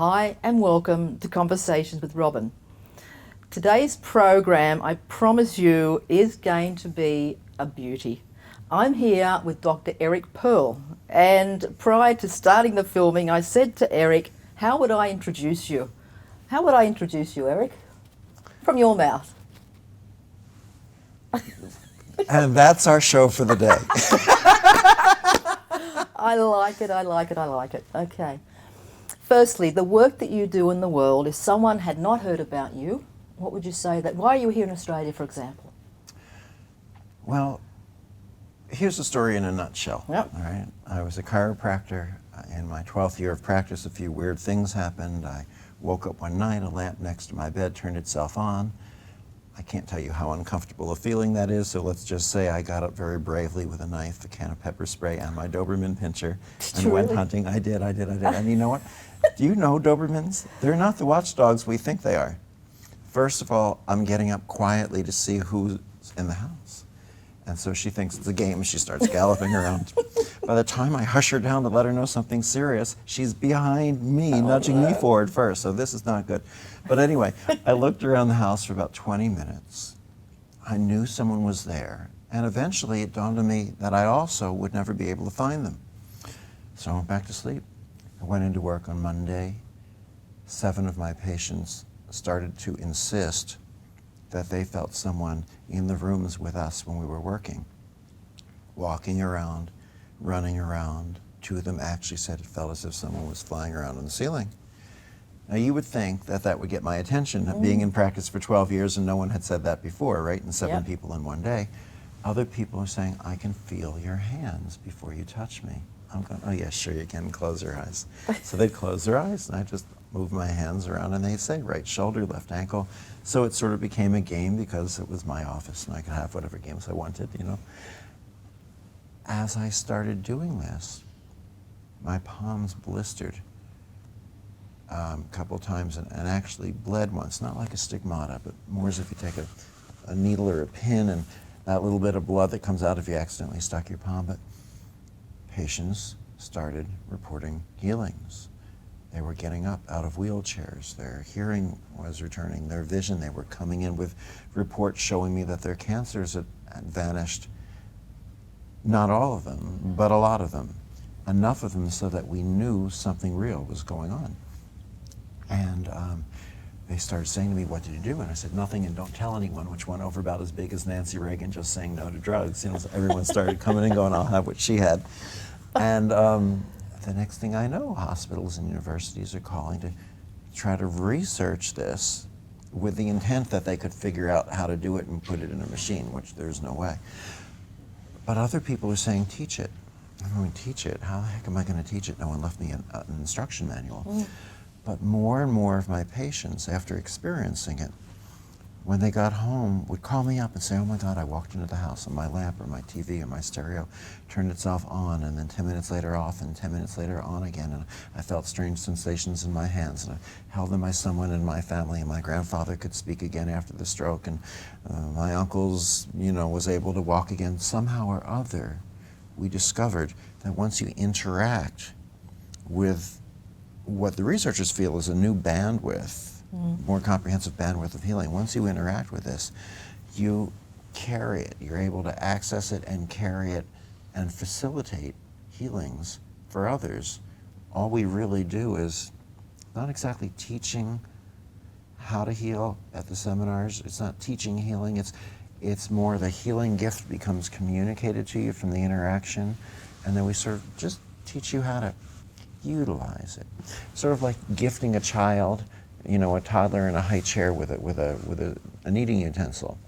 Hi and welcome to Conversations with Robyn. Today's program, I promise you, is going to be a beauty. I'm here with Dr. Eric Pearl, and prior to starting the filming, I said to Eric, how would I introduce you? How would I introduce you, Eric? From your mouth. And that's our show for the day. I like it, I like it, I like it. Okay. Firstly, the work that you do in the world, if someone had not heard about you, what would you say that, why are you here in Australia, for example? Well, here's the story in a nutshell. Yep. All right. I was a chiropractor. In my 12th year of practice, a few weird things happened. I woke up one night, a lamp next to my bed turned itself on. I can't tell you how uncomfortable a feeling that is, so let's just say I got up very bravely with a knife, a can of pepper spray, and my Doberman pinscher, and went hunting. I did. And you know what? Do you know Dobermans? They're not the watchdogs we think they are. First of all, I'm getting up quietly to see who's in the house. And so she thinks it's a game, she starts galloping around. By the time I hush her down to let her know something serious, she's behind me, nudging me forward first, so this is not good. But anyway, I looked around the house for about 20 minutes. I knew someone was there, and eventually it dawned on me that I also would never be able to find them. So I went back to sleep. I went into work on Monday. 7 of my patients started to insist that they felt someone in the rooms with us when we were working, walking around, running around. 2 of them actually said it felt as if someone was flying around on the ceiling. Now you would think that that would get my attention, being in practice for 12 years and no one had said that before, right? And 7 people in one day. Other people are saying, I can feel your hands before you touch me. I'm going, oh yeah, sure you can, close your eyes. So they'd close their eyes and I just move my hands around and they'd say right shoulder, left ankle. So it sort of became a game because it was my office and I could have whatever games I wanted, you know. As I started doing this, my palms blistered a couple times and actually bled once, not like a stigmata, but more as if you take a needle or a pin and that little bit of blood that comes out if you accidentally stuck your palm. But patients started reporting healings. They were getting up out of wheelchairs, their hearing was returning, their vision, they were coming in with reports showing me that their cancers had vanished. Not all of them, but a lot of them. Enough of them so that we knew something real was going on. And they started saying to me, what did you do? And I said, nothing and don't tell anyone, which went over about as big as Nancy Reagan just saying no to drugs. You know, so everyone started coming and going, I'll have what she had. And the next thing I know, hospitals and universities are calling to try to research this with the intent that they could figure out how to do it and put it in a machine, which there's no way. But other people are saying, teach it. I'm going to teach it. How the heck am I going to teach it? No one left me an instruction manual. But more and more of my patients, after experiencing it, when they got home, would call me up and say, oh my God, I walked into the house and my lamp or my TV or my stereo turned itself on and then 10 minutes later off and 10 minutes later on again. And I felt strange sensations in my hands and I held them by someone in my family and my grandfather could speak again after the stroke and my uncle's, you know, was able to walk again. Somehow or other, we discovered that once you interact with what the researchers feel is a new bandwidth, more comprehensive bandwidth of healing. Once you interact with this, you carry it. You're able to access it and carry it and facilitate healings for others. All we really do is not exactly teaching how to heal at the seminars. It's not teaching healing. It's more the healing gift becomes communicated to you from the interaction, and then we sort of just teach you how to utilize it. Sort of like gifting a child, you know, a toddler in a high chair with an eating utensil.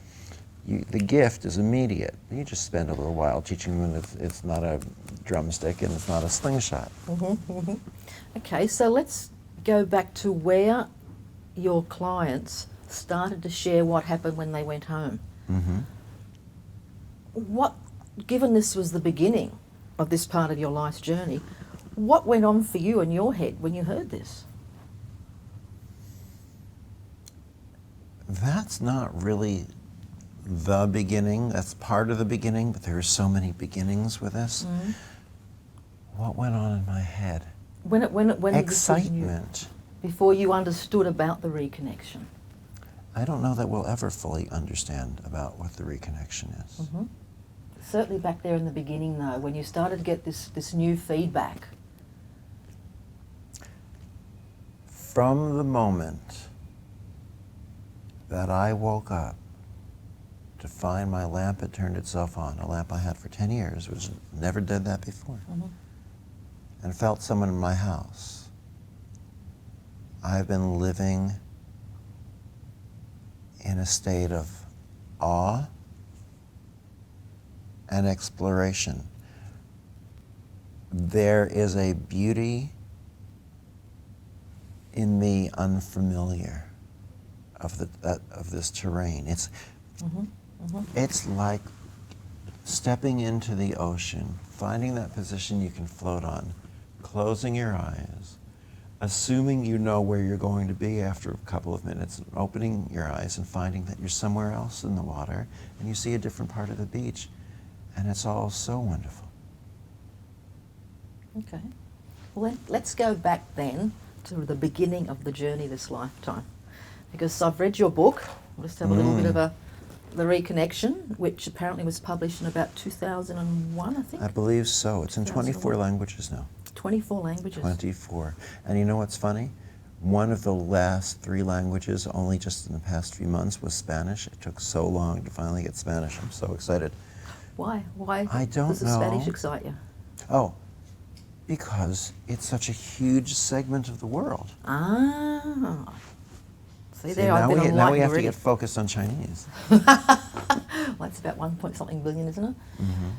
The gift is immediate. You just spend a little while teaching them that it's not a drumstick and it's not a slingshot. Okay, so let's go back to where your clients started to share what happened when they went home. What, given this was the beginning of this part of your life's journey, what went on for you in your head when you heard this? That's not really the beginning. That's part of the beginning, but there are so many beginnings with this. What went on in my head? When Excitement. before you understood about the reconnection? I don't know that we'll ever fully understand about what the reconnection is. Mm-hmm. Certainly back there in the beginning, though, when you started to get this new feedback. From the moment that I woke up to find my lamp had turned itself on, a lamp I had for 10 years, which never did that before, Mm-hmm. and felt someone in my house, I've been living in a state of awe and exploration. There is a beauty in the unfamiliar of this terrain. It's Mm-hmm. Mm-hmm. it's like stepping into the ocean, finding that position you can float on, closing your eyes, assuming you know where you're going to be after a couple of minutes, opening your eyes and finding that you're somewhere else in the water and you see a different part of the beach, and it's all so wonderful. Okay. Well, let's go back then to the beginning of the journey this lifetime. Because I've read your book. We'll just have a little bit of the Reconnection, which apparently was published in about 2001, I think. I believe so. It's in 24 2001. languages now. 24 languages. 24. And you know what's funny? One of the last 3 languages, only just in the past few months, was Spanish. It took so long to finally get Spanish. I'm so excited. Why? Why I don't does the know. Spanish excite you? Oh, because it's such a huge segment of the world. Ah. See, See, there I've been now we enlightened have to already. get focused on Chinese. Well, it's about 1 point something billion, isn't it? Mm-hmm.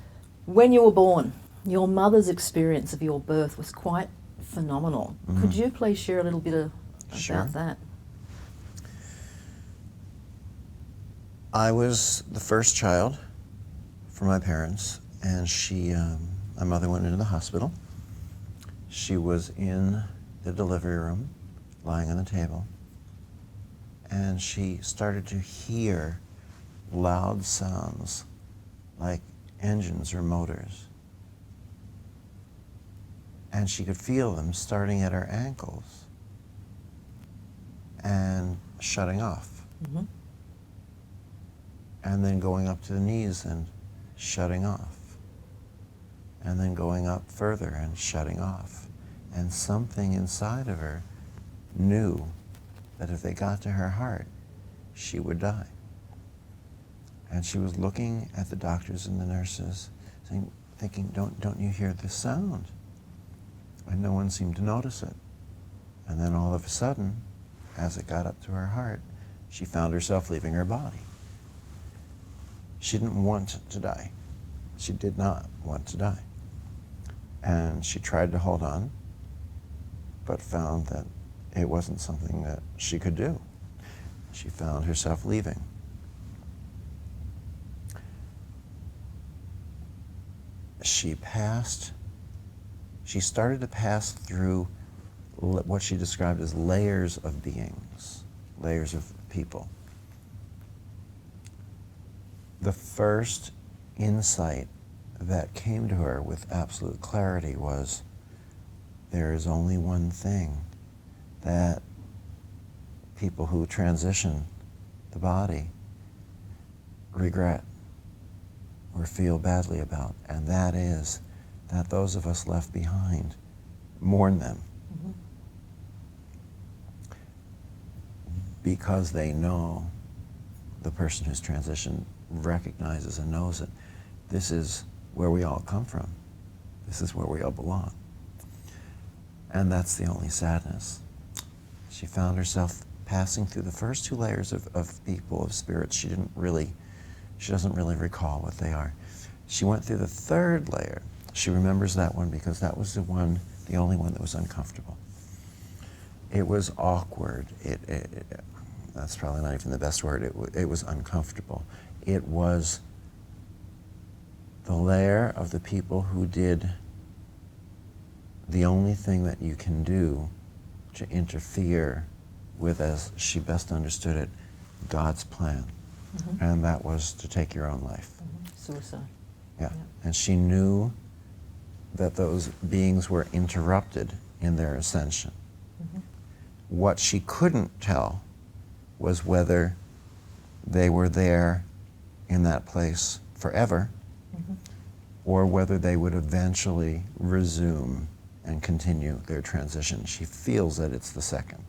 When you were born, your mother's experience of your birth was quite phenomenal. Mm-hmm. Could you please share a little bit Sure. about that? I was the first child for my parents, and my mother went into the hospital. She was in the delivery room, lying on the table, and she started to hear loud sounds like engines or motors. And she could feel them starting at her ankles and shutting off. Mm-hmm. And then going up to the knees and shutting off. And then going up further and shutting off. And something inside of her knew that if they got to her heart, she would die. And she was looking at the doctors and the nurses, thinking, don't you hear this sound? And no one seemed to notice it. And then all of a sudden, as it got up to her heart, she found herself leaving her body. She didn't want to die. She did not want to die. And she tried to hold on, but found that it wasn't something that she could do. She found herself leaving. She started to pass through what she described as layers of beings, layers of people. The first insight that came to her with absolute clarity was, there is only one thing that people who transition the body regret or feel badly about, and that is that those of us left behind mourn them. Mm-hmm. Because they know the person who's transitioned recognizes and knows it. This is where we all come from. This is where we all belong. And that's the only sadness. She found herself passing through the first 2 layers of people, of spirits. She doesn't really recall what they are. She went through the 3rd layer. She remembers that one because that was the only one that was uncomfortable. It was awkward. That's probably not even the best word. It was uncomfortable. It was the layer of the people who did the only thing that you can do to interfere with, as she best understood it, God's plan. Mm-hmm. And that was to take your own life. Mm-hmm. Suicide. Yeah. And she knew that those beings were interrupted in their ascension. Mm-hmm. what she couldn't tell was whether they were there in that place forever, or whether they would eventually resume and continue their transition. She feels that it's the second.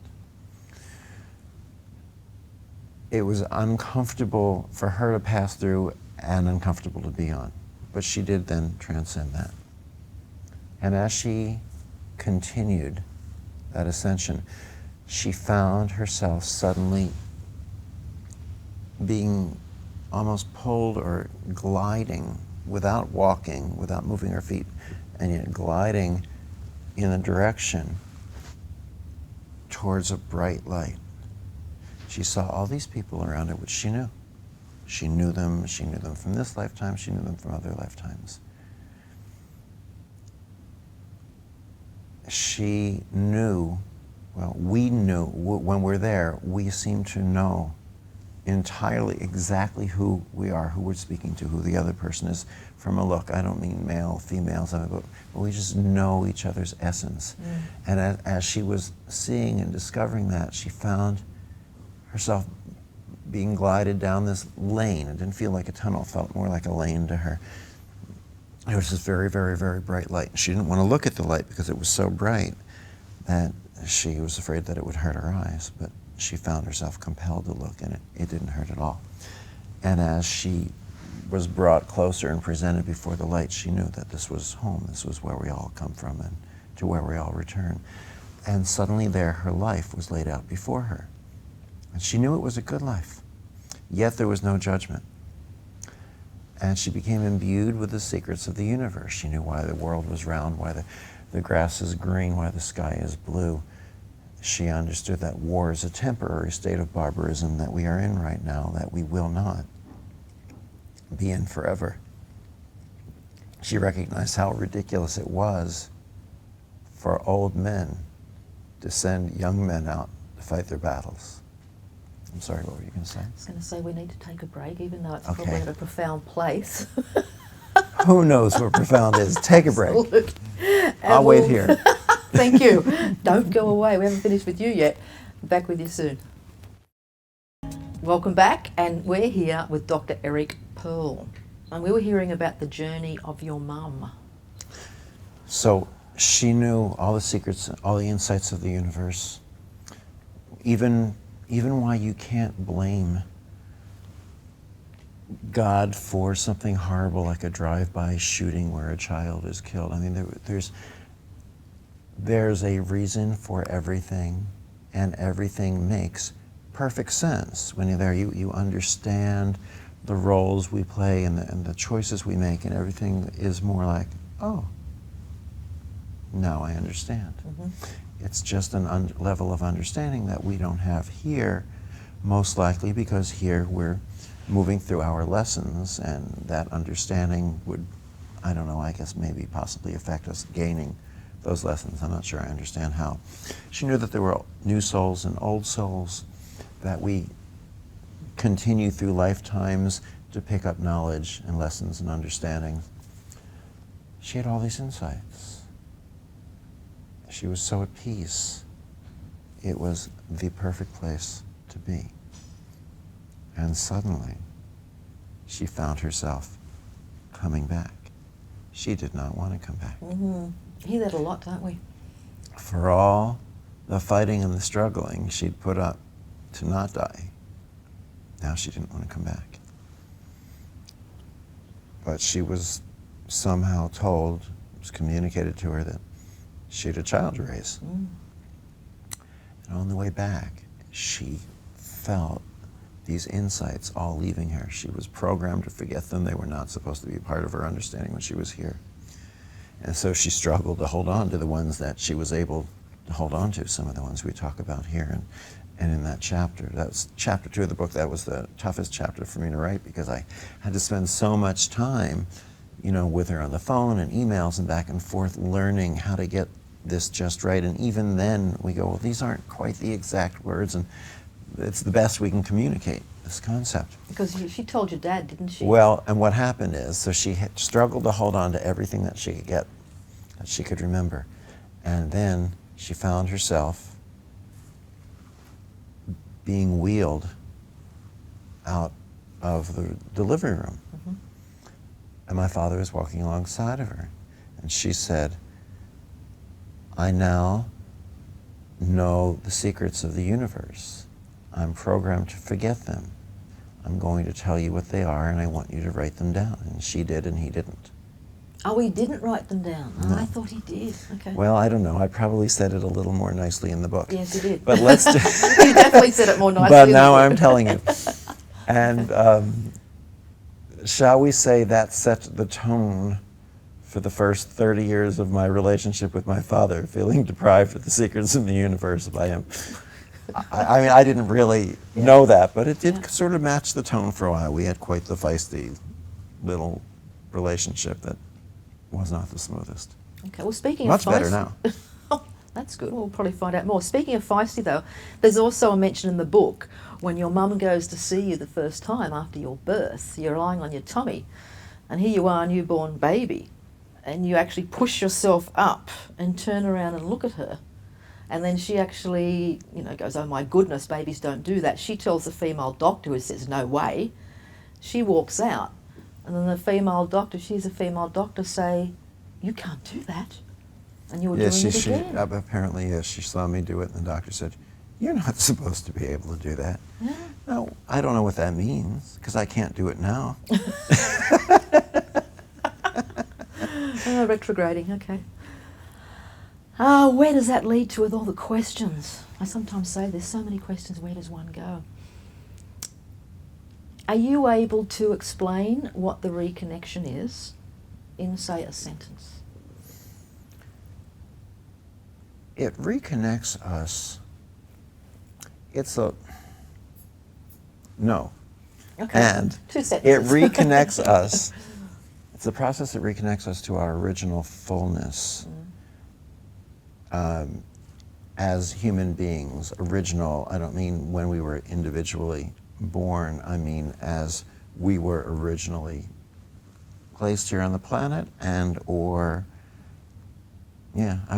It was uncomfortable for her to pass through and uncomfortable to be on, but she did then transcend that. And as she continued that ascension, she found herself suddenly being almost pulled or gliding without walking, without moving her feet, and yet gliding in a direction towards a bright light. She saw all these people around her, which she knew. She knew them from this lifetime, she knew them from other lifetimes. She knew, well, we knew, when we're there, we seem to know entirely exactly who we are, who we're speaking to, who the other person is from a look. I don't mean male, female, but we just know each other's essence. And as she was seeing and discovering that, she found herself being glided down this lane. It didn't feel like a tunnel, it felt more like a lane to her. It was this very, very, very bright light. She didn't want to look at the light because it was so bright that she was afraid that it would hurt her eyes, but she found herself compelled to look, and it didn't hurt at all. And as she was brought closer and presented before the light, she knew that this was home, this was where we all come from and to where we all return. And suddenly there, her life was laid out before her. And she knew it was a good life, yet there was no judgment. And she became imbued with the secrets of the universe. She knew why the world was round, why the grass is green, why the sky is blue. She understood that war is a temporary state of barbarism that we are in right now, that we will not be in forever. She recognized how ridiculous it was for old men to send young men out to fight their battles. I'm sorry, what were you going to say? I was going to say we need to take a break, even though it's Okay. probably at a profound place. Who knows what profound is? Take a break. And I'll wait here. Thank you. Don't go away. We haven't finished with you yet. Back with you soon. Welcome back, and we're here with Dr. Eric Pearl. And we were hearing about the journey of your mum. So she knew all the secrets, all the insights of the universe, even why you can't blame God for something horrible like a drive-by shooting where a child is killed. I mean, there's a reason for everything, and everything makes perfect sense. When you're there, you understand the roles we play and the choices we make, and everything is more like, oh, now I understand. It's just a level of understanding that we don't have here, most likely because here we're moving through our lessons, and that understanding would, I don't know, I guess maybe possibly affect us gaining those lessons. I'm not sure I understand how. She knew that there were new souls and old souls, that we continue through lifetimes to pick up knowledge and lessons and understanding. She had all these insights. She was so at peace. It was the perfect place to be. And suddenly, she found herself coming back. She did not want to come back. Hear that a lot, don't we? For all the fighting and the struggling she'd put up to not die, now she didn't want to come back. But she was somehow told, it was communicated to her that she had a child to raise. And on the way back, she felt these insights all leaving her. She was programmed to forget them. They were not supposed to be part of her understanding when she was here. And so she struggled to hold on to the ones that she was able to hold on to, some of the ones we talk about here. And in that chapter, that's chapter 2 of the book, that was the toughest chapter for me to write, because I had to spend so much time, with her on the phone and emails and back and forth, learning how to get this just right. And even then we go, well, these aren't quite the exact words, and it's the best we can communicate this concept. Because she told your dad, didn't she? Well, and what happened is, so she had struggled to hold on to everything that she could get, that she could remember. And then she found herself being wheeled out of the delivery room. Mm-hmm. And my father was walking alongside of her. And she said, I now know the secrets of the universe. I'm programmed to forget them. I'm going to tell you what they are, and I want you to write them down. And she did, and he didn't. Oh, he didn't write them down. Oh, No. I thought he did. Okay. Well, I don't know. I probably said it a little more nicely in the book. Yes, he did. But let's You definitely said it more nicely. But in the now book. I'm telling you. And shall we say that set the tone for the first 30 years of my relationship with my father, feeling deprived of the secrets of the universe by him. I mean, I didn't really know that, but it did sort of match the tone for a while. We had quite the feisty little relationship that was not the smoothest. Okay, well, speaking Much of better feisty, now. Oh, that's good. We'll probably find out more. Speaking of feisty, though, there's also a mention in the book when your mum goes to see you the first time after your birth. You're lying on your tummy, and here you are, a newborn baby, and you actually push yourself up and turn around and look at her. And then she actually, goes, oh my goodness, babies don't do that. She tells the female doctor, who says, no way. She walks out. And then the female doctor, she's a female doctor, say, you can't do that. And you were doing it again. Apparently, yes, she saw me do it, and the doctor said, you're not supposed to be able to do that. Yeah. No, I don't know what that means, because I can't do it now. Retrograding, okay. Where does that lead to with all the questions? I sometimes say there's so many questions, where does one go? Are you able to explain what the reconnection is in, say, a sentence? It reconnects us. No. Okay. And 2 it sentences. reconnects us. It's a process that reconnects us to our original fullness as human beings. Original, I don't mean when we were individually born, I mean as we were originally placed here on the planet, and I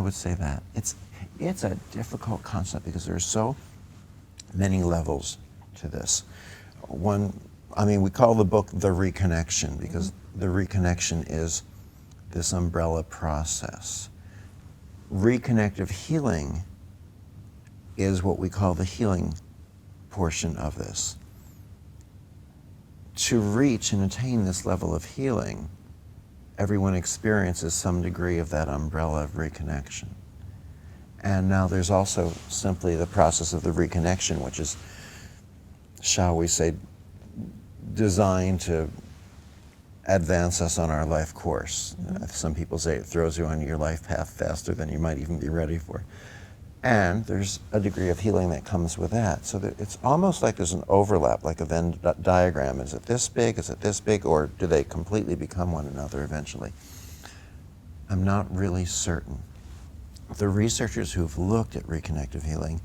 would say that. It's a difficult concept because there's so many levels to this. We call the book The Reconnection because the reconnection is this umbrella process. Reconnective healing is what we call the healing portion of this. To reach and attain this level of healing, everyone experiences some degree of that umbrella of reconnection. And now there's also simply the process of the reconnection, which is, shall we say, designed to advance us on our life course. Some people say it throws you on your life path faster than you might even be ready for. And there's a degree of healing that comes with that. So that it's almost like there's an overlap, like a Venn diagram. Is it this big? Is it this big? Or do they completely become one another eventually? I'm not really certain. The researchers who've looked at reconnective healing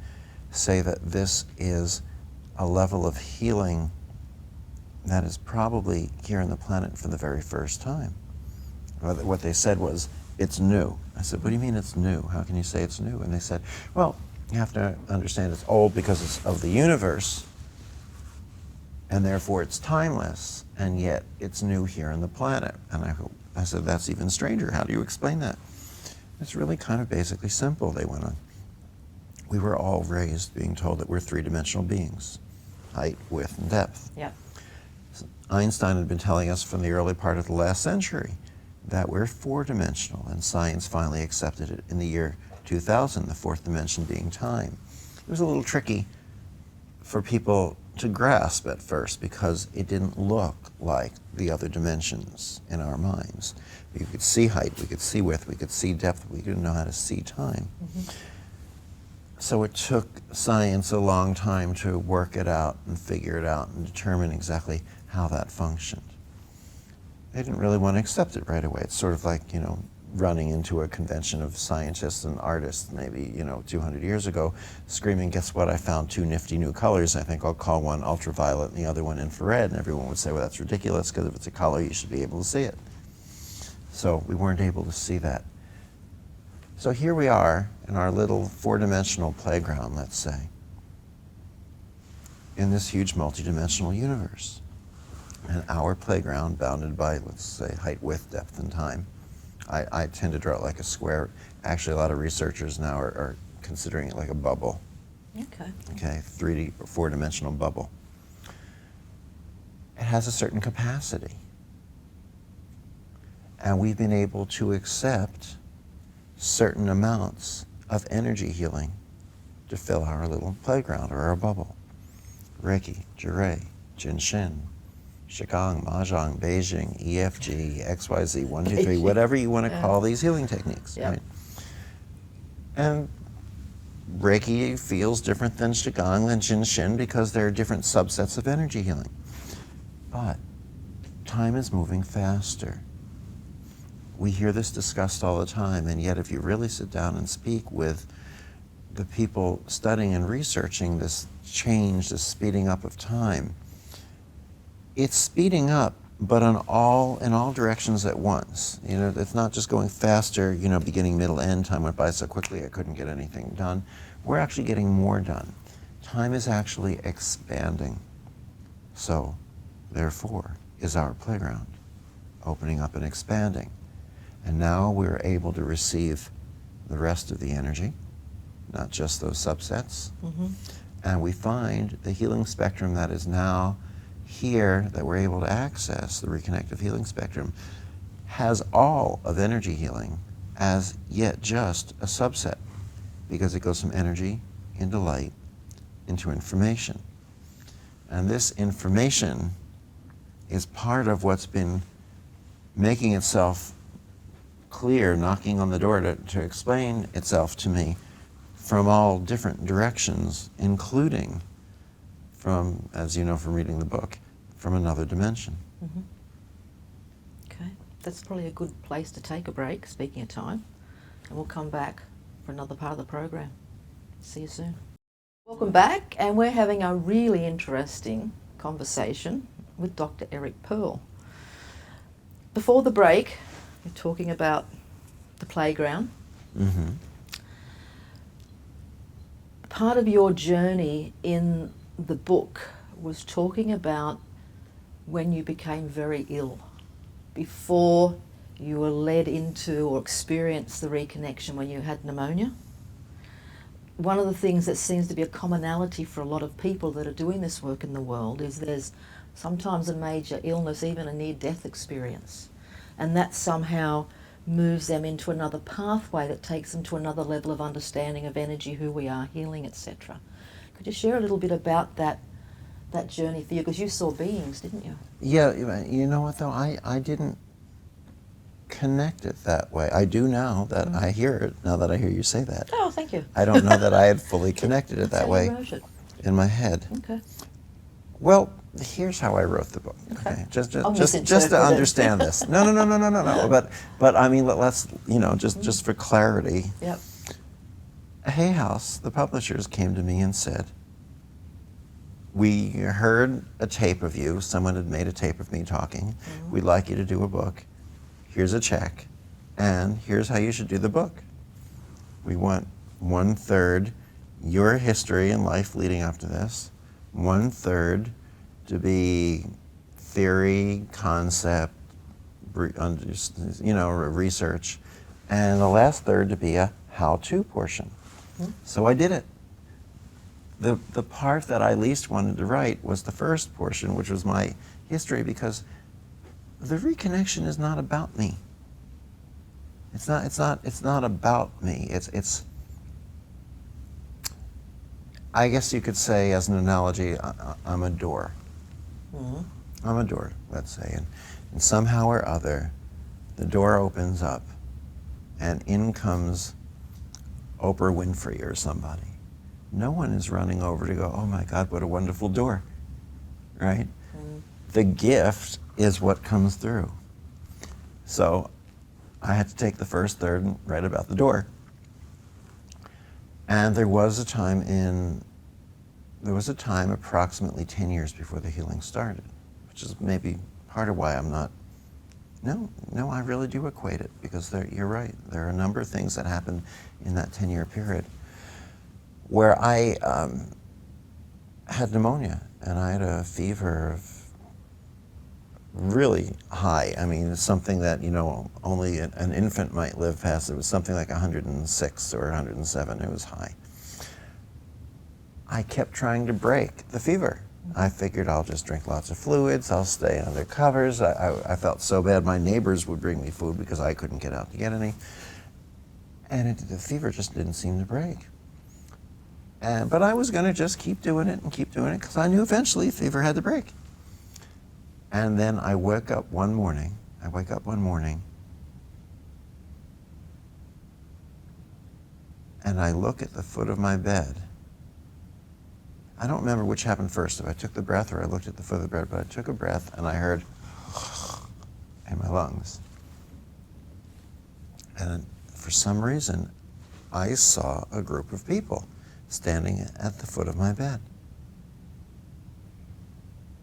say that this is a level of healing that is probably here on the planet for the very first time. What they said was, it's new. I said, what do you mean it's new? How can you say it's new? And they said, well, you have to understand it's old because it's of the universe, and therefore it's timeless, and yet it's new here on the planet. And I said, that's even stranger. How do you explain that? It's really kind of basically simple, they went on. We were all raised being told that we're three-dimensional beings, height, width, and depth. Yeah. Einstein had been telling us from the early part of the last century that we're four-dimensional, and science finally accepted it in the year 2000, the fourth dimension being time. It was a little tricky for people to grasp at first because it didn't look like the other dimensions in our minds. We could see height, we could see width, we could see depth, we didn't know how to see time. So it took science a long time to work it out and figure it out and determine exactly how that functioned. They didn't really want to accept it right away. It's sort of like, running into a convention of scientists and artists maybe, 200 years ago, screaming, guess what, I found two nifty new colors. I think I'll call one ultraviolet and the other one infrared. And everyone would say, well, that's ridiculous, because if it's a color, you should be able to see it. So we weren't able to see that. So here we are in our little four-dimensional playground, let's say. in this huge multidimensional universe. And our playground, bounded by, let's say, height, width, depth, and time. I tend to draw it like a square. Actually, a lot of researchers now are considering it like a bubble. Okay. Okay, 3D or 4-dimensional bubble. It has a certain capacity. And we've been able to accept certain amounts of energy healing to fill our little playground or our bubble. Reiki, Jure, Jinshin, Qigong, Mahjong, Beijing, EFG, XYZ, 1, 2, 3, whatever you want to call these healing techniques, Yep. right? And Reiki feels different than Qigong, than Jinshin, because there are different subsets of energy healing. But time is moving faster. We hear this discussed all the time, and yet if you really sit down and speak with the people studying and researching this change, this speeding up of time, it's speeding up, but in all directions at once. You know, it's not just going faster, you know, beginning, middle, end. Time went by so quickly I couldn't get anything done. We're actually getting more done. Time is actually expanding. So, therefore, is our playground, opening up and expanding. And now we're able to receive the rest of the energy, not just those subsets. Mm-hmm. And we find the healing spectrum that is now here that we're able to access, the reconnective healing spectrum, has all of energy healing as yet just a subset, because it goes from energy into light into information. And this information is part of what's been making itself clear, knocking on the door to explain itself to me from all different directions, including from, as you know from reading the book, from another dimension. Mm-hmm. Okay, that's probably a good place to take a break, speaking of time, and we'll come back for another part of the program. See you soon. Welcome back, and we're having a really interesting conversation with Dr. Eric Pearl. Before the break, we're talking about the playground. Mm-hmm. Part of your journey in the book was talking about when you became very ill, before you were led into or experienced the reconnection when you had pneumonia. One of the things that seems to be a commonality for a lot of people that are doing this work in the world is there's sometimes a major illness, even a near-death experience, and that somehow moves them into another pathway that takes them to another level of understanding of energy, who we are, healing, etc. Could you share a little bit about that journey for you? Because you saw beings, didn't you? Yeah, you know what though, I didn't connect it that way. I do now that I hear it, now that I hear you say that. Oh, thank you. I don't know that I had fully connected it That's that how way you wrote it. in my head. Okay. Well, here's how I wrote the book. Okay. Just I'll to misinterpret it. understand this. No. But I mean, let's just for clarity. Yep. Hay House, the publishers, came to me and said, "We heard a tape of you. Someone had made a tape of me talking. Mm-hmm. We'd like you to do a book. Here's a check, and here's how you should do the book. We want 1/3 your history and life leading up to this, 1/3 to be theory, concept, research, and the last third to be a how-to portion." Mm-hmm. So I did it. The part that I least wanted to write was the first portion, which was my history, because the reconnection is not about me. It's not about me. It's I guess you could say, as an analogy, I'm a door. Mm-hmm. I'm a door, let's say, and somehow or other, the door opens up, and in comes Oprah Winfrey or somebody. No one is running over to go, "Oh my God, what a wonderful door," right? Mm-hmm. The gift is what comes through. So I had to take the first third and write about the door. And there was a time approximately 10 years before the healing started, which is maybe part of why I'm not, no, I really do equate it, because you're right. There are a number of things that happened in that 10-year period where I had pneumonia, and I had a fever of really high. I mean, it's something that, you know, only an infant might live past. It was something like 106 or 107. It was high. I kept trying to break the fever. I figured I'll just drink lots of fluids, I'll stay under covers. I felt so bad my neighbors would bring me food because I couldn't get out to get any. And the fever just didn't seem to break. But I was going to just keep doing it because I knew eventually fever had to break. And then I wake up one morning, and I look at the foot of my bed. I don't remember which happened first, if I took the breath or I looked at the foot of the bed, but I took a breath and I heard in my lungs. And for some reason, I saw a group of people standing at the foot of my bed.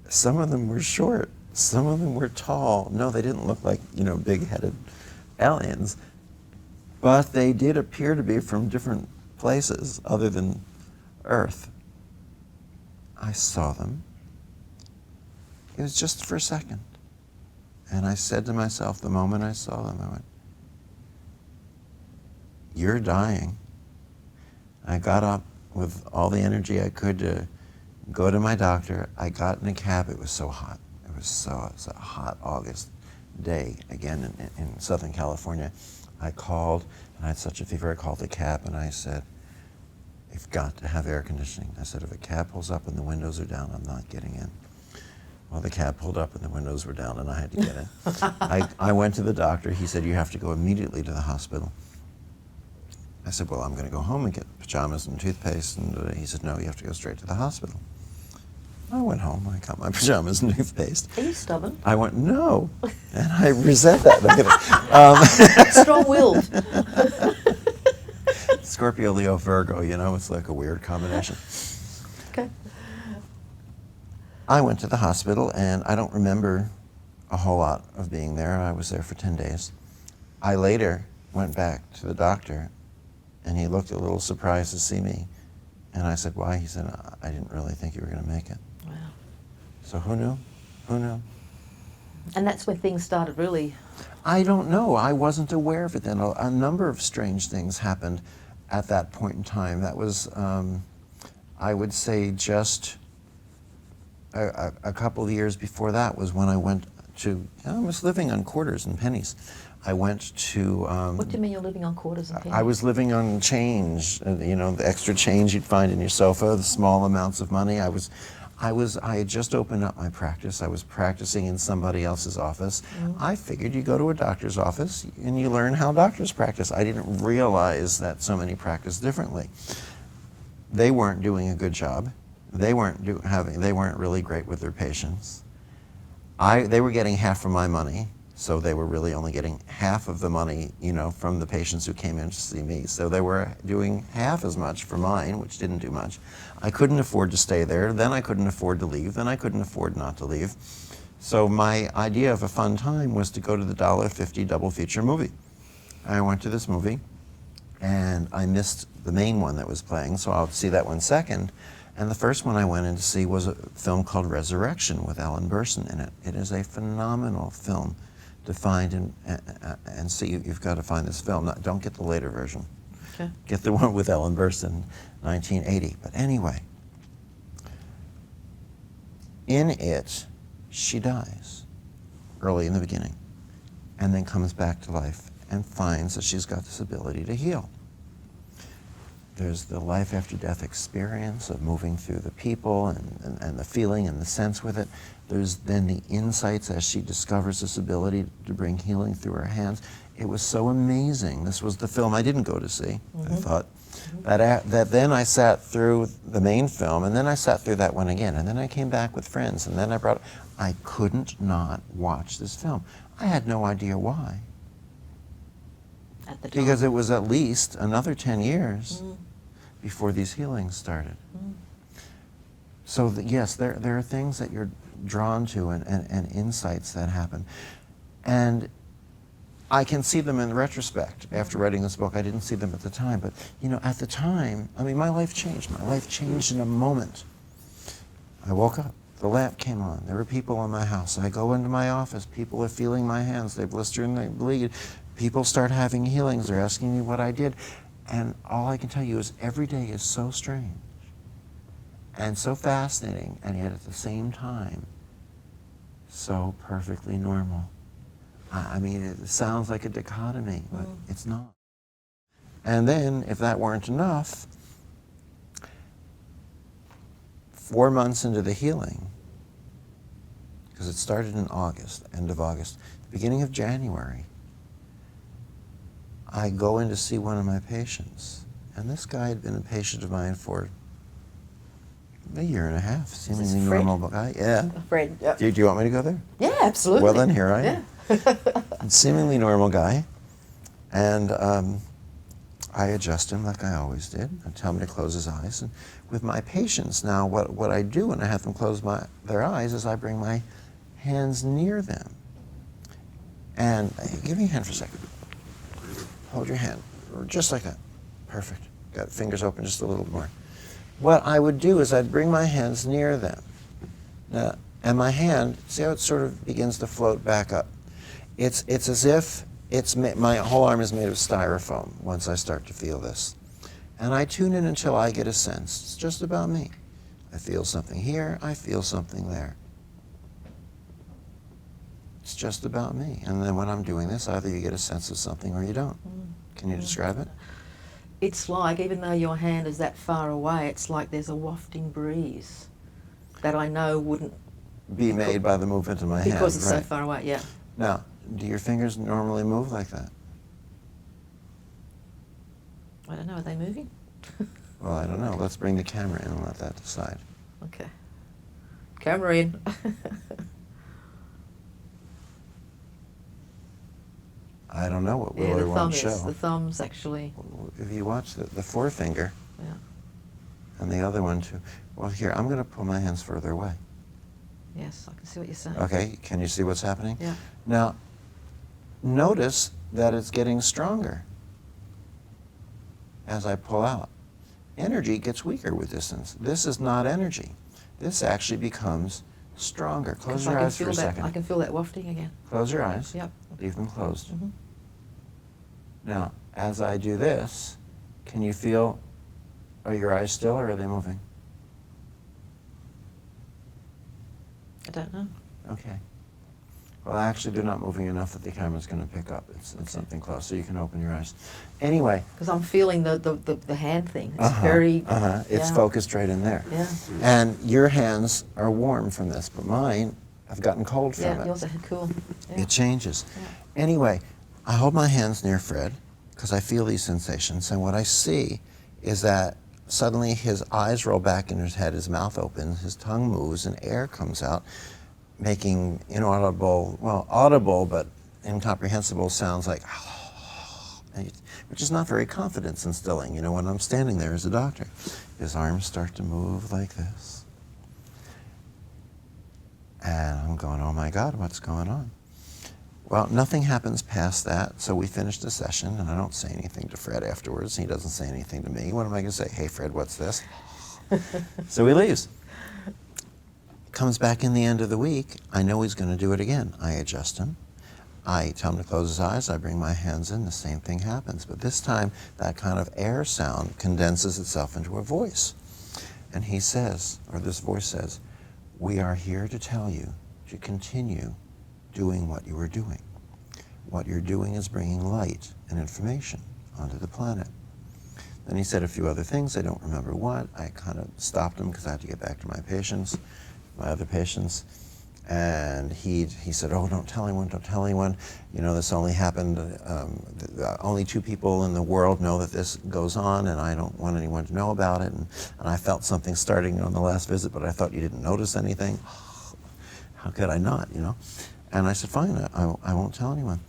Some of them were short, some of them were tall. No, they didn't look like, you know, big-headed aliens, but they did appear to be from different places other than Earth. I saw them. It was just for a second. And I said to myself, the moment I saw them, I went, "You're dying." I got up with all the energy I could to go to my doctor. I got in a cab. It was so hot. It was a hot August day, again in Southern California. I called, and I had such a fever, I called the cab, and I said, "You've got to have air conditioning." I said, "If a cab pulls up and the windows are down, I'm not getting in." Well, the cab pulled up and the windows were down, and I had to get in. I went to the doctor. He said, "You have to go immediately to the hospital." I said, "Well, I'm going to go home and get pajamas and toothpaste." And he said, "No, you have to go straight to the hospital." I went home. I got my pajamas and toothpaste. Are you stubborn? I went, "No," and I resent that. Strong-willed. Scorpio, Leo, Virgo, you know, it's like a weird combination. Okay. I went to the hospital, and I don't remember a whole lot of being there. I was there for 10 days. I later went back to the doctor, and he looked a little surprised to see me. And I said, "Why?" He said, "I didn't really think you were going to make it." Wow. So who knew? Who knew? And that's when things started really... I don't know. I wasn't aware of it then. A number of strange things happened at that point in time. That was, I would say, just a couple of years before that was when I went to, I was living on quarters and pennies. I went to... What do you mean you're living on quarters and pennies? I was living on change, you know, the extra change you'd find in your sofa, the small amounts of money. I had just opened up my practice. I was practicing in somebody else's office. Mm-hmm. I figured you go to a doctor's office and you learn how doctors practice. I didn't realize that so many practice differently. They weren't doing a good job. They weren't really great with their patients. They were getting half of my money, so they were really only getting half of the money, you know, from the patients who came in to see me. So they were doing half as much for mine, which didn't do much. I couldn't afford to stay there. Then I couldn't afford to leave. Then I couldn't afford not to leave. So my idea of a fun time was to go to the $1.50 double feature movie. I went to this movie, and I missed the main one that was playing, so I'll see that one second. And the first one I went in to see was a film called Reconnection with Ellen Burstyn in it. It is a phenomenal film to find and see. You've got to find this film. Don't get the later version. Okay. Get the one with Ellen Burstyn, 1980. But anyway, in it, she dies early in the beginning and then comes back to life and finds that she's got this ability to heal. There's the life after death experience of moving through the people and the feeling and the sense with it. There's then the insights as she discovers this ability to bring healing through her hands. It was so amazing. This was the film I didn't go to see, I thought. That then I sat through the main film, and then I sat through that one again, and then I came back with friends, and then I couldn't not watch this film. I had no idea why. At the time. Because it was at least another 10 years before these healings started. So yes, there are things that you're drawn to and insights that happen. And I can see them in retrospect. After writing this book, I didn't see them at the time. But, you know, at the time, I mean, my life changed. My life changed in a moment. I woke up. The lamp came on. There were people in my house. I go into my office. People are feeling my hands. They blister and they bleed. People start having healings. They're asking me what I did. And all I can tell you is every day is so strange and so fascinating, and yet at the same time, so perfectly normal. I mean, it sounds like a dichotomy, but it's not. And then, if that weren't enough, 4 months into the healing, because it started in August, end of August, beginning of January, I go in to see one of my patients. And this guy had been a patient of mine for a year and a half, seemingly normal guy. Yeah. Fred, yep. Do you want me to go there? Yeah, absolutely. Well, then here I am. Seemingly normal guy. And I adjust him like I always did. I tell him to close his eyes. And with my patients now, what I do when I have them close their eyes is I bring my hands near them. And give me a hand for a second. Hold your hand, just like that. Perfect. Got fingers open just a little more. What I would do is I'd bring my hands near them. Now, and my hand, see how it sort of begins to float back up? It's as if my whole arm is made of styrofoam once I start to feel this. And I tune in until I get a sense. It's just about me. I feel something here, I feel something there. It's just about me. And then when I'm doing this, either you get a sense of something or you don't. Can you describe it? It's like, even though your hand is that far away, it's like there's a wafting breeze that I know wouldn't be made by the movement of my hand. Because it's so right. far away, yeah. Now, do your fingers normally move like that? I don't know, are they moving? Well, I don't know. Let's bring the camera in and let that decide. Okay. Camera in. I don't know what will Yeah, or the won't thumb show. is. The thumb's actually. If you watch the forefinger Yeah. and the other one too. Well, here, I'm going to pull my hands further away. Yes, I can see what you're saying. Okay, can you see what's happening? Yeah. Now, notice that it's getting stronger as I pull out. Energy gets weaker with distance. This is not energy. This actually becomes stronger. Close your eyes for a second. I can feel that wafting again. Close your eyes. Yep. Leave them closed. Mm-hmm. Now, as I do this, can you feel, are your eyes still or are they moving? I don't know. Okay. Well, actually, they're not moving enough that the camera's going to pick up. It's Okay. something close, so you can open your eyes. Anyway. Because I'm feeling the hand thing. It's very. It's yeah. focused right in there. Yeah. And your hands are warm from this, but mine have gotten cold from Yeah, it. yours are cool. Yeah. It changes. Yeah. Anyway, I hold my hands near Fred because I feel these sensations, and what I see is that suddenly his eyes roll back in his head, his mouth opens, his tongue moves, and air comes out, making inaudible, well, audible but incomprehensible sounds like, which is not very confidence instilling, you know, when I'm standing there as a doctor. His arms start to move like this. And I'm going, oh my God, what's going on? Well, nothing happens past that, so we finish the session, and I don't say anything to Fred afterwards. He doesn't say anything to me. What am I going to say? Hey, Fred, what's this? So he leaves. Comes back in the end of the week. I know he's going to do it again. I adjust him. I tell him to close his eyes. I bring my hands in. The same thing happens. But this time, that kind of air sound condenses itself into a voice. And he says, or this voice says, we are here to tell you to continue doing what you are doing. What you're doing is bringing light and information onto the planet. Then he said a few other things. I don't remember what. I kind of stopped him because I had to get back to my patients. My other patients, and he said, oh, don't tell anyone, you know, this only happened, only 2 people in the world know that this goes on, and I don't want anyone to know about it, and I felt something starting on the last visit, but I thought you didn't notice anything. How could I not, you know? And I said, fine, I won't tell anyone.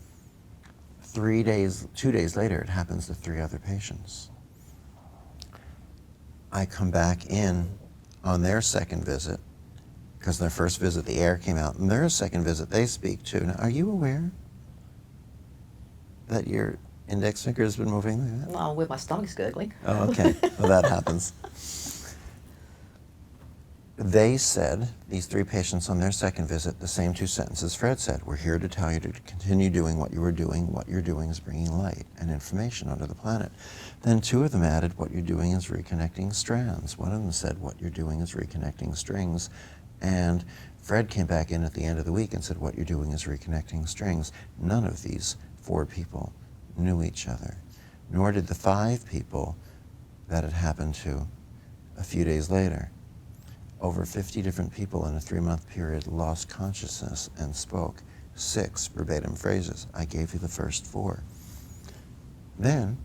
2 days later, it happens to 3 other patients. I come back in on their second visit, because their first visit, the air came out, and their second visit, they speak too. Now, are you aware that your index finger has been moving like that? Well, where my stomach's gurgling. Oh, okay. Well, that happens. they said, these 3 patients on their second visit, the same 2 sentences Fred said. We're here to tell you to continue doing what you were doing. What you're doing is bringing light and information onto the planet. Then 2 of them added, what you're doing is reconnecting strands. One of them said, what you're doing is reconnecting strings. And Fred came back in at the end of the week and said, what you're doing is reconnecting strings. None of these 4 people knew each other, nor did the 5 people that it happened to a few days later. Over 50 different people in a 3-month period lost consciousness and spoke 6 verbatim phrases. I gave you the first 4. Then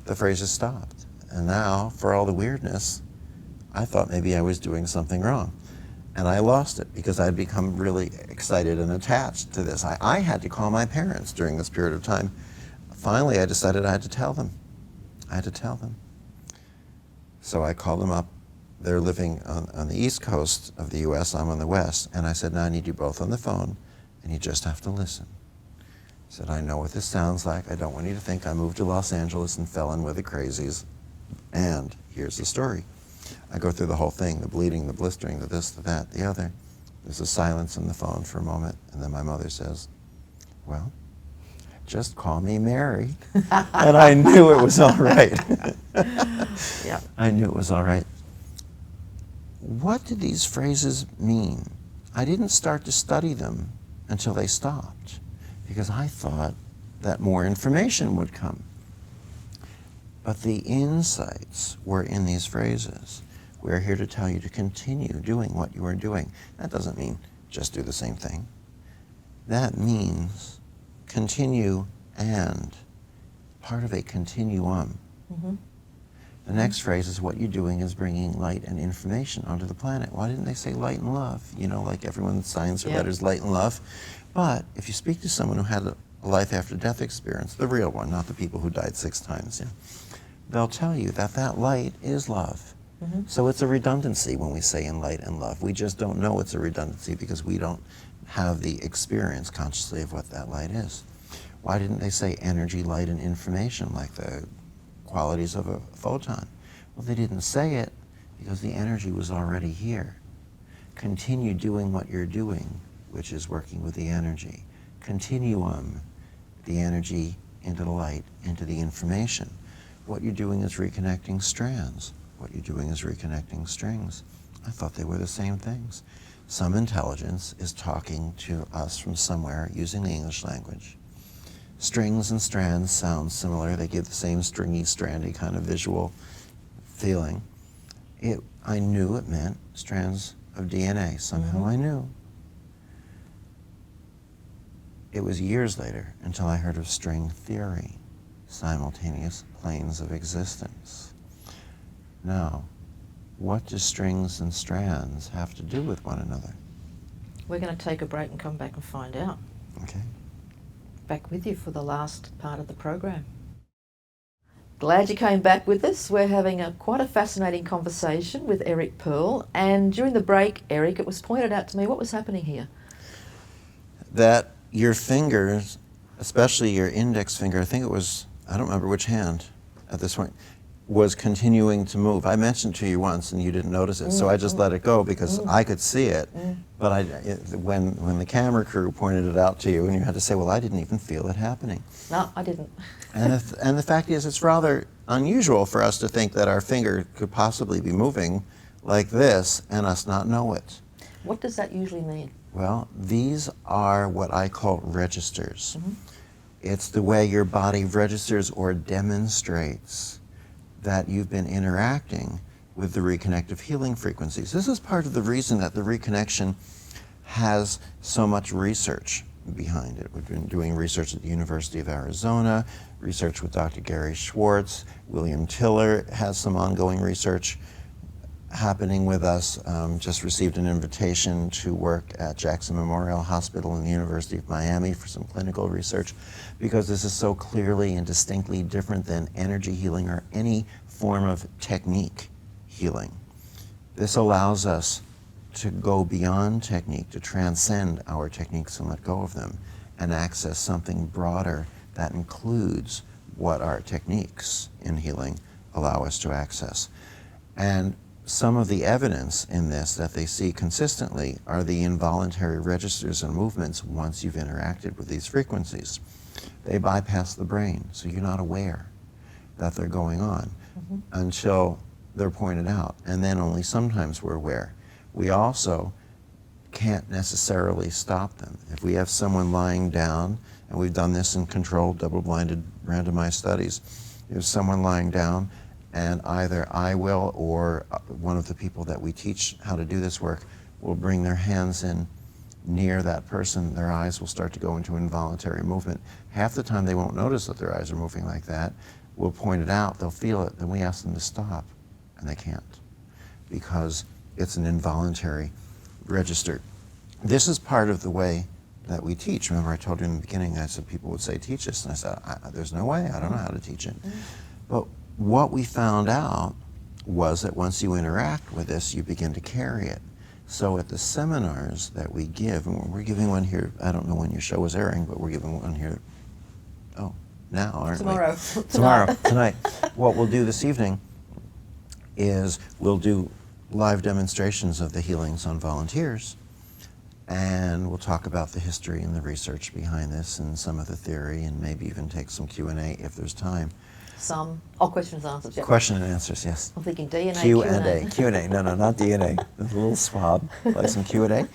the phrases stopped. And now, for all the weirdness, I thought maybe I was doing something wrong. And I lost it because I'd become really excited and attached to this. I had to call my parents during this period of time. Finally, I decided I had to tell them. I had to tell them. So I called them up. They're living on the East Coast of the US, I'm on the West, and I said, now I need you both on the phone, and you just have to listen. I said, I know what this sounds like. I don't want you to think I moved to Los Angeles and fell in with the crazies. And here's the story. I go through the whole thing, the bleeding, the blistering, the this, the that, the other. There's a silence on the phone for a moment, and then my mother says, well, just call me Mary. And I knew it was all right. Yeah. I knew it was all right. What did these phrases mean? I didn't start to study them until they stopped, because I thought that more information would come. But the insights were in these phrases. We're here to tell you to continue doing what you are doing. That doesn't mean just do the same thing. That means continue and part of a continuum. Mm-hmm. The next phrase is what you're doing is bringing light and information onto the planet. Why didn't they say light and love? You know, like everyone signs their letters light and love. But if you speak to someone who had a life after death experience, the real one, not the people who died 6 times, they'll tell you that that light is love. Mm-hmm. So it's a redundancy when we say in light and love. We just don't know it's a redundancy because we don't have the experience consciously of what that light is. Why didn't they say energy, light, and information like the qualities of a photon? Well, they didn't say it because the energy was already here. Continue doing what you're doing, which is working with the energy. Continuum, the energy into the light, into the information. What you're doing is reconnecting strands. What you're doing is reconnecting strings. I thought they were the same things. Some intelligence is talking to us from somewhere using the English language. Strings and strands sound similar. They give the same stringy, strandy kind of visual feeling. I knew it meant strands of DNA. Somehow I knew. It was years later until I heard of string theory, simultaneous planes of existence. Now, what do strings and strands have to do with one another? We're going to take a break and come back and find out. Okay. Back with you for the last part of the program. Glad you came back with us. We're having quite a fascinating conversation with Eric Pearl, and during the break, Eric, it was pointed out to me what was happening here. That your fingers, especially your index finger, I think it was, I don't remember which hand at this point, was continuing to move. I mentioned to you once and you didn't notice it, so I just let it go because I could see it. But when the camera crew pointed it out to you and you had to say, well, I didn't even feel it happening. No, I didn't. And the fact is, it's rather unusual for us to think that our finger could possibly be moving like this and us not know it. What does that usually mean? Well, these are what I call registers. It's the way your body registers or demonstrates that you've been interacting with the reconnective healing frequencies. This is part of the reason that the reconnection has so much research behind it. We've been doing research at the University of Arizona, research with Dr. Gary Schwartz. William Tiller has some ongoing research happening with us. Just received an invitation to work at Jackson Memorial Hospital and the University of Miami for some clinical research, because this is so clearly and distinctly different than energy healing or any form of technique healing. This allows us to go beyond technique, to transcend our techniques and let go of them, and access something broader that includes what our techniques in healing allow us to access. And some of the evidence in this that they see consistently are the involuntary registers and movements once you've interacted with these frequencies. They bypass the brain, so you're not aware that they're going on until they're pointed out, and then only sometimes we're aware. We also can't necessarily stop them. If we have someone lying down, and we've done this in controlled, double-blinded, randomized studies, there's someone lying down, and either I will or one of the people that we teach how to do this work will bring their hands in near that person. Their eyes will start to go into involuntary movement. Half the time they won't notice that their eyes are moving like that. We'll point it out, they'll feel it, then we ask them to stop, and they can't, because it's an involuntary register. This is part of the way that we teach. Remember I told you in the beginning, I said people would say, teach us, and I said, there's no way, I don't know how to teach it. But what we found out was that once you interact with this, you begin to carry it. So at the seminars that we give, and we're giving one here, I don't know when your show is airing, but we're giving one here, now, aren't Tomorrow. we? Tomorrow, tonight. What we'll do this evening is we'll do live demonstrations of the healings on volunteers, and we'll talk about the history and the research behind this and some of the theory, and maybe even take some Q&A if there's time. Questions and answers. Yeah. Question and answers, yes. I'm thinking DNA. Q&A. Q&A. No, not DNA. There's a little swab, like some Q&A.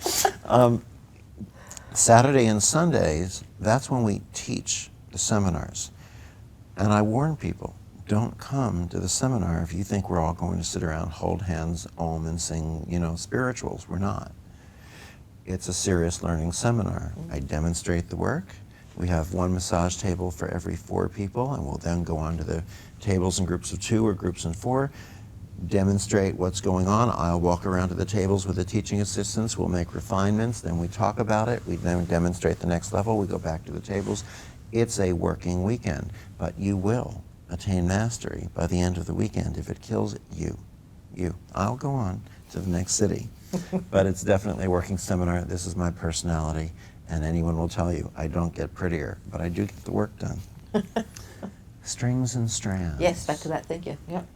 Saturday and Sundays, that's when we teach the seminars. And I warn people, don't come to the seminar if you think we're all going to sit around, hold hands, om, and sing, spirituals. We're not. It's a serious learning seminar. I demonstrate the work. We have one massage table for every 4 people, and we'll then go on to the tables in groups of 2 or groups in 4, demonstrate what's going on. I'll walk around to the tables with the teaching assistants. We'll make refinements. Then we talk about it. We then demonstrate the next level. We go back to the tables. It's a working weekend, but you will attain mastery by the end of the weekend if it kills you. I'll go on to the next city, but it's definitely a working seminar. This is my personality, and anyone will tell you I don't get prettier, but I do get the work done. Strings and strands. Yes, back to that. Thank you. Yep.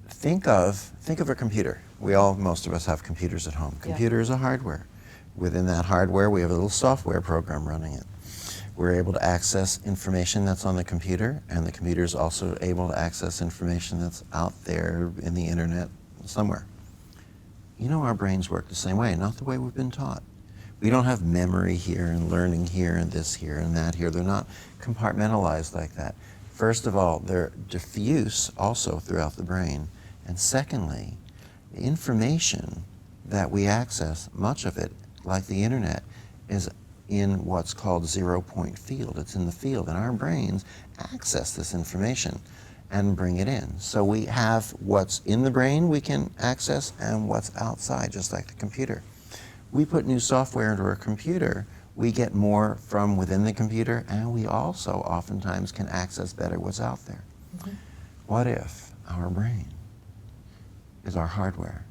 Think of a computer. Most of us have computers at home. Computer is a hardware. Within that hardware, we have a little software program running it. We're able to access information that's on the computer, and the computer is also able to access information that's out there in the internet somewhere. Our brains work the same way, not the way we've been taught. We don't have memory here and learning here and this here and that here. They're not compartmentalized like that. First of all, they're diffuse also throughout the brain. And secondly, the information that we access, much of it, like the internet, is in what's called 0-point field. It's in the field, and our brains access this information and bring it in. So we have what's in the brain we can access and what's outside, just like the computer. We put new software into our computer, we get more from within the computer, and we also oftentimes can access better what's out there. What if our brain is our hardware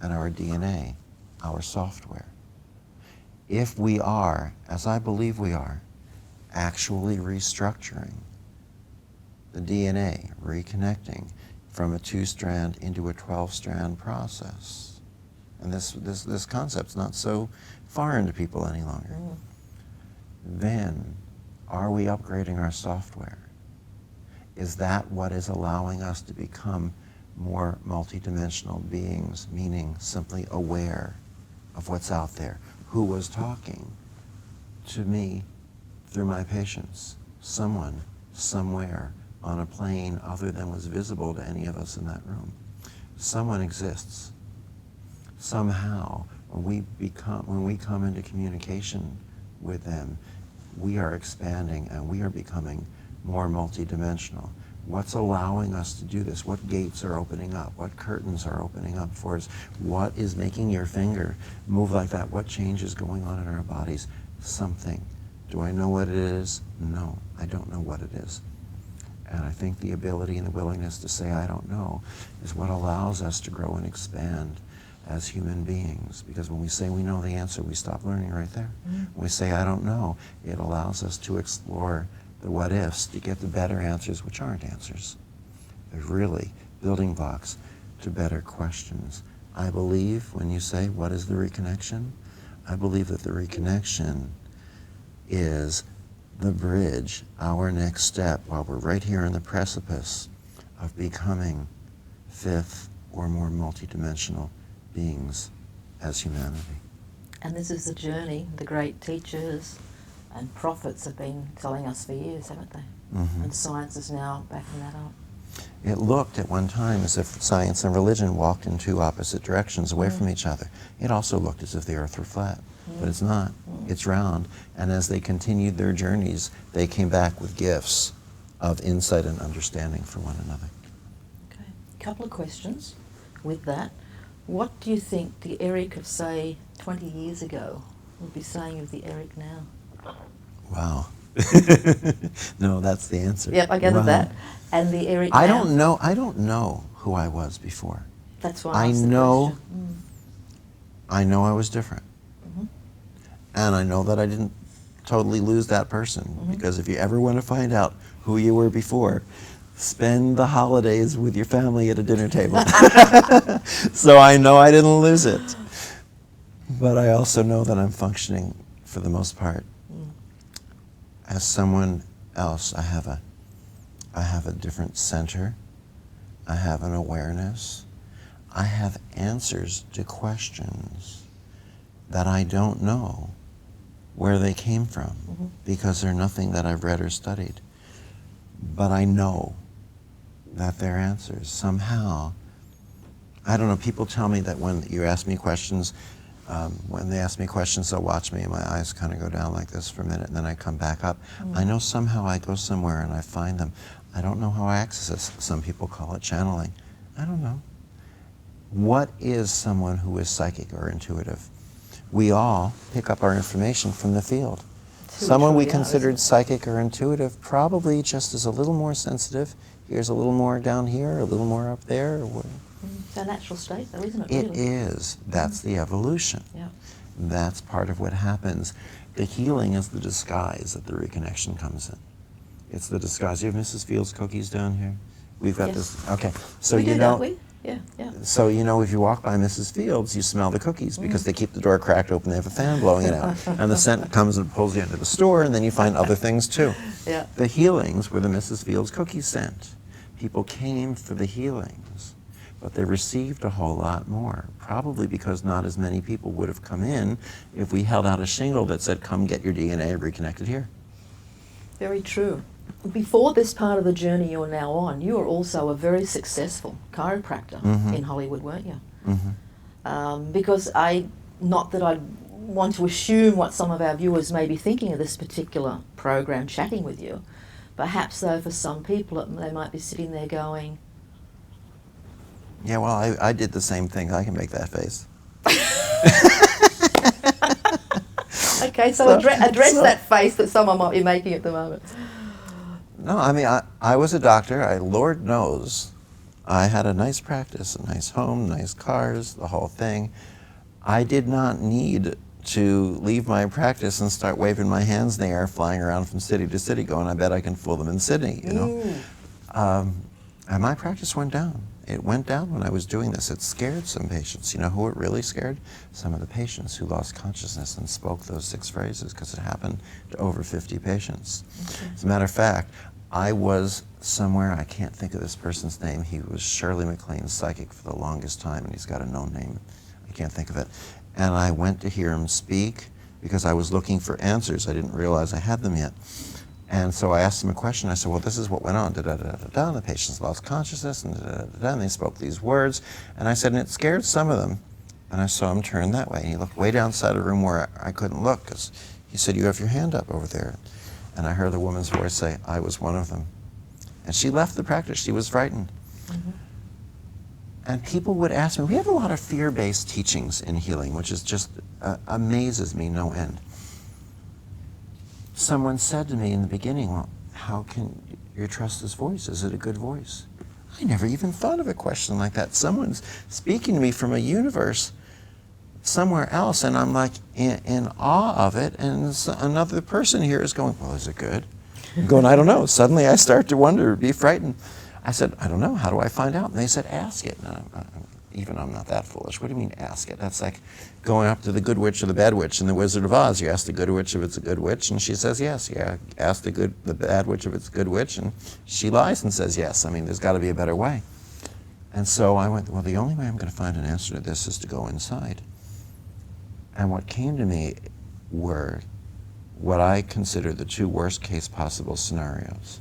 and our DNA, our software? If we are, as I believe we are, actually restructuring the DNA, reconnecting from a 2-strand into a 12-strand process, and this concept's not so foreign to people any longer, then are we upgrading our software? Is that what is allowing us to become more multidimensional beings, meaning simply aware of what's out there? Who was talking to me through my patients? Someone, somewhere, on a plane other than was visible to any of us in that room. Someone exists. Somehow, when we come into communication with them, we are expanding and we are becoming more multidimensional. What's allowing us to do this? What gates are opening up? What curtains are opening up for us? What is making your finger move like that? What change is going on in our bodies? Something. Do I know what it is? No, I don't know what it is. And I think the ability and the willingness to say, I don't know, is what allows us to grow and expand as human beings. Because when we say we know the answer, we stop learning right there. When we say, I don't know, it allows us to explore the what ifs to get the better answers, which aren't answers. They're really building blocks to better questions. I believe when you say, what is the reconnection? I believe that the reconnection is the bridge, our next step, while we're right here on the precipice of becoming fifth or more multidimensional beings as humanity. And this is the journey the great teachers and prophets have been telling us for years, haven't they? Mm-hmm. And science is now backing that up. It looked at one time as if science and religion walked in two opposite directions away from each other. It also looked as if the earth were flat, but it's not. It's round. And as they continued their journeys, they came back with gifts of insight and understanding for one another. Okay, a couple of questions with that. What do you think the Eric of, say, 20 years ago would be saying of the Eric now? Wow. No, that's the answer. Yep, I gathered Wow. that. And the Eric I now? don't know who I was before. That's why I asked the know question. I know I was different. And I know that I didn't totally lose that person, because if you ever want to find out who you were before, spend the holidays with your family at a dinner table. So I know I didn't lose it. But I also know that I'm functioning, for the most part, as someone else. I have a different center. I have an awareness. I have answers to questions that I don't know where they came from, because they're nothing that I've read or studied. But I know that they're answers. Somehow, I don't know, people tell me that when you ask me questions, when they ask me questions, they'll watch me and my eyes kind of go down like this for a minute, and then I come back up. I know somehow I go somewhere and I find them. I don't know how I access it. Some people call it channeling. I don't know. What is someone who is psychic or intuitive? We all pick up our information from the field. Someone we considered psychic or intuitive probably just is a little more sensitive. Here's a little more down here, a little more up there. It's our natural state, though, isn't it? It really? is. That's the evolution. Yeah. That's part of what happens. The healing is the disguise that the reconnection comes in. It's the disguise. You have Mrs. Fields cookies down here? We've got this. Okay. So we you do, know. don't we? Yeah, yeah. So you know, if you walk by Mrs. Fields, you smell the cookies because they keep the door cracked open. They have a fan blowing it out, and the scent comes and pulls you into the store, and then you find other things too. Yeah. The healings were the Mrs. Fields cookie scent. People came for the healings, but they received a whole lot more, probably because not as many people would have come in if we held out a shingle that said, "Come get your DNA reconnected here." Very true. Before this part of the journey you're now on, you were also a very successful chiropractor in Hollywood, weren't you? Because not that I want to assume what some of our viewers may be thinking of this particular program chatting with you, perhaps though for some people they might be sitting there going, Yeah, well, I did the same thing. I can make that face. okay, so address that face that someone might be making at the moment. No, I mean, I was a doctor. Lord knows, I had a nice practice, a nice home, nice cars, the whole thing. I did not need to leave my practice and start waving my hands in the air, flying around from city to city, going, I bet I can fool them in Sydney, you know. And my practice went down. It went down when I was doing this. It scared some patients. You know who it really scared? Some of the patients who lost consciousness and spoke those 6 phrases, because it happened to over 50 patients. As a matter of fact, I was somewhere, I can't think of this person's name. He was Shirley MacLaine's psychic for the longest time, and he's got a known name. I can't think of it. And I went to hear him speak because I was looking for answers. I didn't realize I had them yet. And so I asked him a question. I said, well, this is what went on. Da-da-da-da-da. And the patients lost consciousness, and da-da-da-da. And they spoke these words. And I said, and it scared some of them. And I saw him turn that way. And he looked way downside of the room where I couldn't look, because he said, you have your hand up over there. And I heard the woman's voice say, I was one of them. And she left the practice. She was frightened. And people would ask me, we have a lot of fear-based teachings in healing, which is just amazes me no end. Someone said to me in the beginning, well, how can you trust his voice? Is it a good voice? I never even thought of a question like that. Someone's speaking to me from a universe somewhere else, and I'm like in awe of it, and another person here is going, well, is it good? I'm going, I don't know. Suddenly I start to wonder, be frightened. I said, I don't know, how do I find out? And they said, ask it. Even I'm not that foolish. What do you mean, ask it? That's like going up to the good witch or the bad witch in The Wizard of Oz. You ask the good witch if it's a good witch, and she says yes. You ask the bad witch if it's a good witch, and she lies and says yes. I mean, there's got to be a better way. And so I went, well, the only way I'm going to find an answer to this is to go inside. And what came to me were what I consider the two worst case possible scenarios.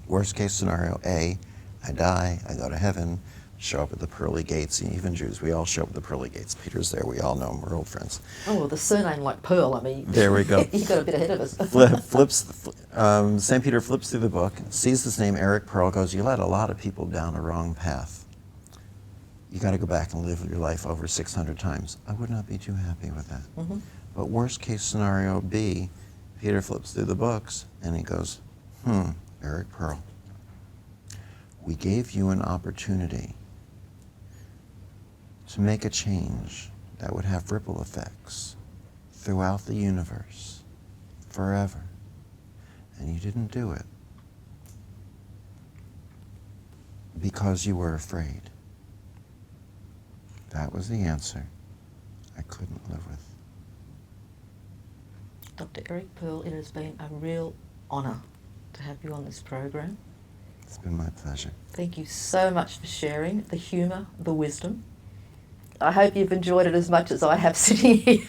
Worst case scenario A, I die, I go to heaven, show up at the pearly gates. Even Jews, we all show up at the pearly gates. Peter's there, we all know him, we're old friends. Oh, well, the surname like Pearl, I mean. There we go. You got a bit ahead of us. St. Peter flips through the book, sees this name Eric Pearl, goes, you led a lot of people down a wrong path. You got to go back and live your life over 600 times. I would not be too happy with that. Mm-hmm. But worst case scenario B, Peter flips through the books and he goes, Eric Pearl, we gave you an opportunity to make a change that would have ripple effects throughout the universe forever, and you didn't do it because you were afraid. That was the answer I couldn't live with. Dr. Eric Pearl, it has been a real honour to have you on this program. It's been my pleasure. Thank you so much for sharing the humour, the wisdom. I hope you've enjoyed it as much as I have sitting here.